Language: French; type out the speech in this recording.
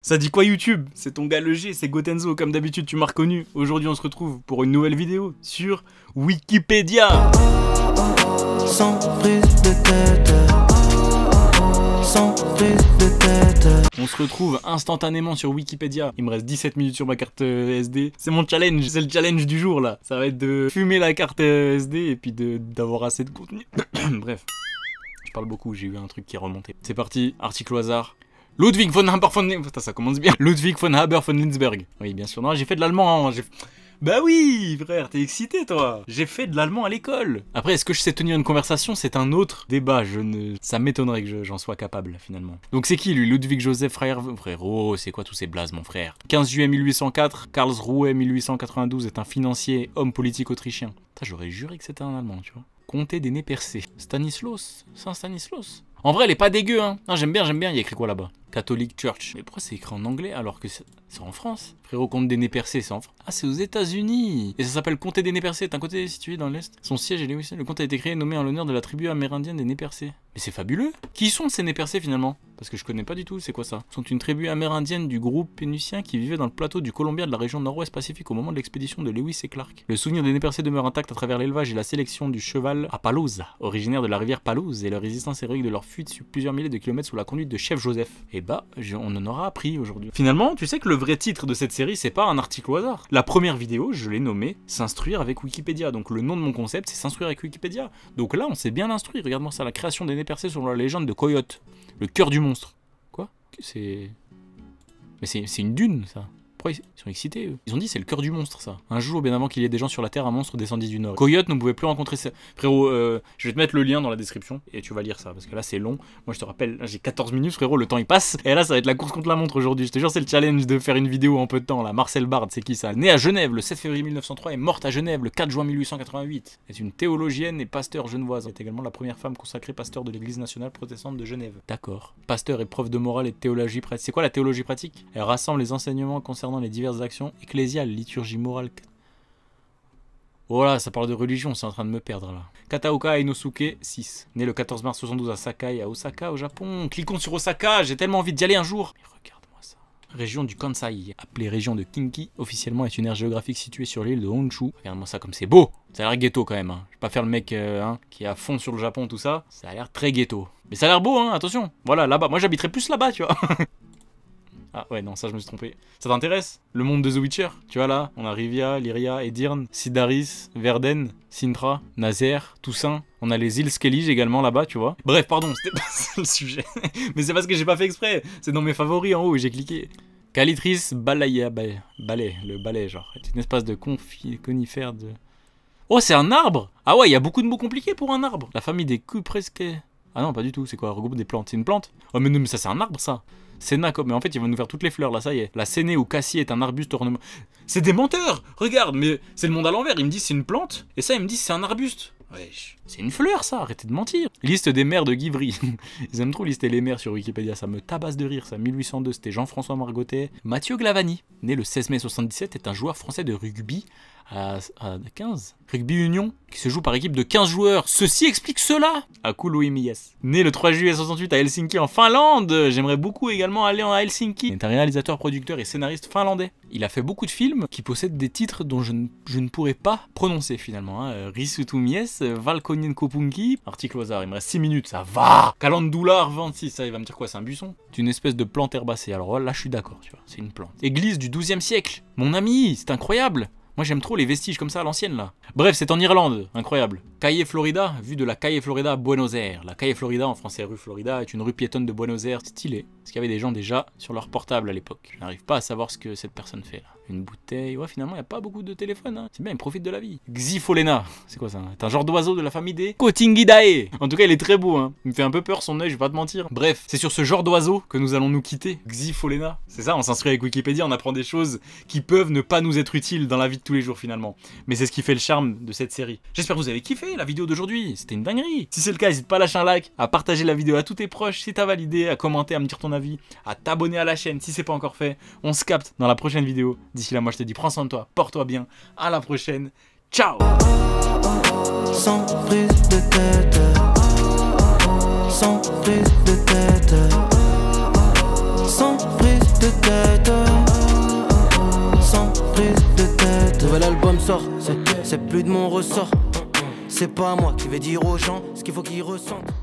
Ça dit quoi YouTube? C'est ton gars le G, c'est Gotenzo, comme d'habitude tu m'as reconnu. Aujourd'hui on se retrouve pour une nouvelle vidéo sur Wikipédia. Sans prise de tête, sans prise de tête. On se retrouve instantanément sur Wikipédia. Il me reste 17 minutes sur ma carte SD. C'est mon challenge, c'est le challenge du jour là. Ça va être de fumer la carte SD et puis d'avoir assez de contenu. Bref, je parle beaucoup, j'ai eu un truc qui est remonté. C'est parti, article au hasard. Ludwig von Haber von... Putain, ça commence bien. Ludwig von Haber von Linsberg. Oui, bien sûr. Non, j'ai fait de l'allemand. Hein. Bah oui, frère, t'es excité, toi. J'ai fait de l'allemand à l'école. Après, est-ce que je sais tenir une conversation? C'est un autre débat. Ça m'étonnerait que j'en sois capable, finalement. Donc, c'est qui, lui? Ludwig Joseph Frérot, c'est quoi tous ces blazes, mon frère? 15 juillet 1804, Karlsruhe 1892 est un financier, homme politique autrichien. J'aurais juré que c'était un allemand, tu vois. Comté des nez percés. Stanislas. Saint-Stanislas. En vrai, elle est pas dégueu, hein. Non, j'aime bien. Il y a écrit quoi là-bas? Catholic Church. Mais pourquoi c'est écrit en anglais alors que c'est en France? Frérot, comte des nez percés, c'est en France. Ah, c'est aux États-Unis. Et ça s'appelle comté des nez percés. C'est un côté situé dans l'Est. Son siège est Lewis. Le comte a été créé et nommé en l'honneur de la tribu amérindienne des nez percés. Mais c'est fabuleux. Qui sont ces nez percés finalement? Parce que je connais pas du tout, c'est quoi ça? Ils sont une tribu amérindienne du groupe pénutien qui vivait dans le plateau du Columbia de la région nord-ouest Pacifique au moment de l'expédition de Lewis et Clark. Le souvenir des nez percés demeure intact à travers l'élevage et la sélection du cheval à Palouse, originaire de la rivière Palouse, et leur résistance héroïque de leur fuite sur plusieurs milliers de kilomètres sous la conduite de chef Joseph. Et bah, on en aura appris aujourd'hui. Finalement, tu sais que le vrai titre de cette série, c'est pas un article au hasard. La première vidéo, je l'ai nommée S'instruire avec Wikipédia. Donc le nom de mon concept, c'est S'instruire avec Wikipédia. Donc là, on s'est bien instruit. Regarde-moi ça, la création des nez percés selon la légende de Coyote, le cœur du monstre. Quoi? C'est... Mais c'est une dune, ça. Pourquoi ils sont excités, eux? Ils ont dit c'est le cœur du monstre, ça. Un jour, bien avant qu'il y ait des gens sur la Terre, un monstre descendit du Nord. Coyote ne pouvait plus rencontrer ça. Frérot, je vais te mettre le lien dans la description et tu vas lire ça, parce que là c'est long. Moi je te rappelle, j'ai 14 minutes, frérot, le temps il passe. Et là ça va être la course contre la montre aujourd'hui. Je te jure, c'est le challenge de faire une vidéo en peu de temps, là. Marcel Bard, c'est qui ça? Né à Genève le 7 février 1903 et morte à Genève le 4 juin 1888. C'est une théologienne et pasteur genevoise. Elle est également la première femme consacrée pasteur de l'église nationale protestante de Genève. D'accord. Pasteur et prof de morale et de théologie pratique. C'est quoi la théologie pratique? Elle rassemble les enseignements concernant les diverses actions ecclésiale, liturgie morale. Voilà, ça parle de religion, c'est en train de me perdre là. Kataoka Inosuke 6, né le 14 mars 72 à Sakai, à Osaka, au Japon. Cliquons sur Osaka, j'ai tellement envie d'y aller un jour. Mais regarde-moi ça. Région du Kansai, appelée région de Kinki, officiellement est une aire géographique située sur l'île de Honshu. Regarde-moi ça comme c'est beau. Ça a l'air ghetto quand même. Hein. Je vais pas faire le mec qui est à fond sur le Japon, tout ça. Ça a l'air très ghetto. Mais ça a l'air beau, hein, attention. Voilà, là-bas. Moi j'habiterais plus là-bas, tu vois. Ah ouais, non, ça je me suis trompé. Ça t'intéresse? Le monde de The Witcher? Tu vois là, on a Rivia, Lyria, Edirne, Sidaris, Verden, Sintra, Nazaire, Toussaint. On a les îles Skellige également là-bas, tu vois. Bref, pardon, c'était pas ça le sujet. Mais c'est parce que j'ai pas fait exprès. C'est dans mes favoris en haut et j'ai cliqué. Calitris balaya, balai, le balai genre. C'est une espèce de conifère de... Oh, c'est un arbre! Ah ouais, il y a beaucoup de mots compliqués pour un arbre. La famille des Cupresque... Ah non, pas du tout, c'est quoi? Regroupe des plantes. C'est une plante? Oh mais non, mais ça c'est un arbre ça. Sénat, mais en fait il va nous faire toutes les fleurs là, ça y est. La séné ou cassis est un arbuste ornemental. C'est des menteurs! Regarde, mais c'est le monde à l'envers. Ils me disent c'est une plante, et ça ils me disent c'est un arbuste. Wesh, c'est une fleur ça, arrêtez de mentir. Liste des maires de Givry. Ils aiment trop lister les maires sur Wikipédia, ça me tabasse de rire ça. 1802, c'était Jean-François Margotet. Mathieu Glavani, né le 16 mai 77, est un joueur français de rugby à 15. Rugby Union, qui se joue par équipe de 15 joueurs. Ceci explique cela. Akulu Mies. Né le 3 juillet 68 à Helsinki en Finlande. J'aimerais beaucoup également aller à Helsinki. Il est un réalisateur, producteur et scénariste finlandais. Il a fait beaucoup de films qui possèdent des titres dont je ne pourrais pas prononcer finalement. Hein. Risutu Mies, Valkonien Kopunki. Article au hasard, il me reste 6 minutes, ça va. Calendula 26, ça il va me dire quoi, c'est un buisson? C'est une espèce de plante herbacée. Alors là je suis d'accord, tu vois, c'est une plante. Église du 12e siècle. Mon ami, c'est incroyable. Moi j'aime trop les vestiges comme ça à l'ancienne là. Bref, c'est en Irlande, incroyable. Calle Florida, vue de la Calle Florida à Buenos Aires. La Calle Florida, en français rue Florida, est une rue piétonne de Buenos Aires stylée. Parce qu'il y avait des gens déjà sur leur portable à l'époque. Je n'arrive pas à savoir ce que cette personne fait là. Une bouteille, ouais finalement il n'y a pas beaucoup de téléphones, hein. C'est bien, il profite de la vie. Xifolena, c'est quoi ça? C'est un genre d'oiseau de la famille des Cotingidae. En tout cas il est très beau, hein. Il me fait un peu peur son œil, je vais pas te mentir. Bref, c'est sur ce genre d'oiseau que nous allons nous quitter. Xifolena, c'est ça, on s'instruit avec Wikipédia, on apprend des choses qui peuvent ne pas nous être utiles dans la vie de tous les jours finalement. Mais c'est ce qui fait le charme de cette série. J'espère que vous avez kiffé la vidéo d'aujourd'hui, c'était une dinguerie. Si c'est le cas, n'hésite pas à lâcher un like, à partager la vidéo à tous tes proches si t'as validé, à commenter, à me dire ton avis, à t'abonner à la chaîne si c'est pas encore fait. On se capte dans la prochaine vidéo. D'ici là, moi je te dis prends soin de toi, porte-toi bien, à la prochaine, ciao. Sans prise de tête, sans prise de tête, sans prise de tête. Sans prise de tête. Nouvel album sort, c'est plus de mon ressort. C'est pas moi qui vais dire aux gens ce qu'il faut qu'ils ressentent.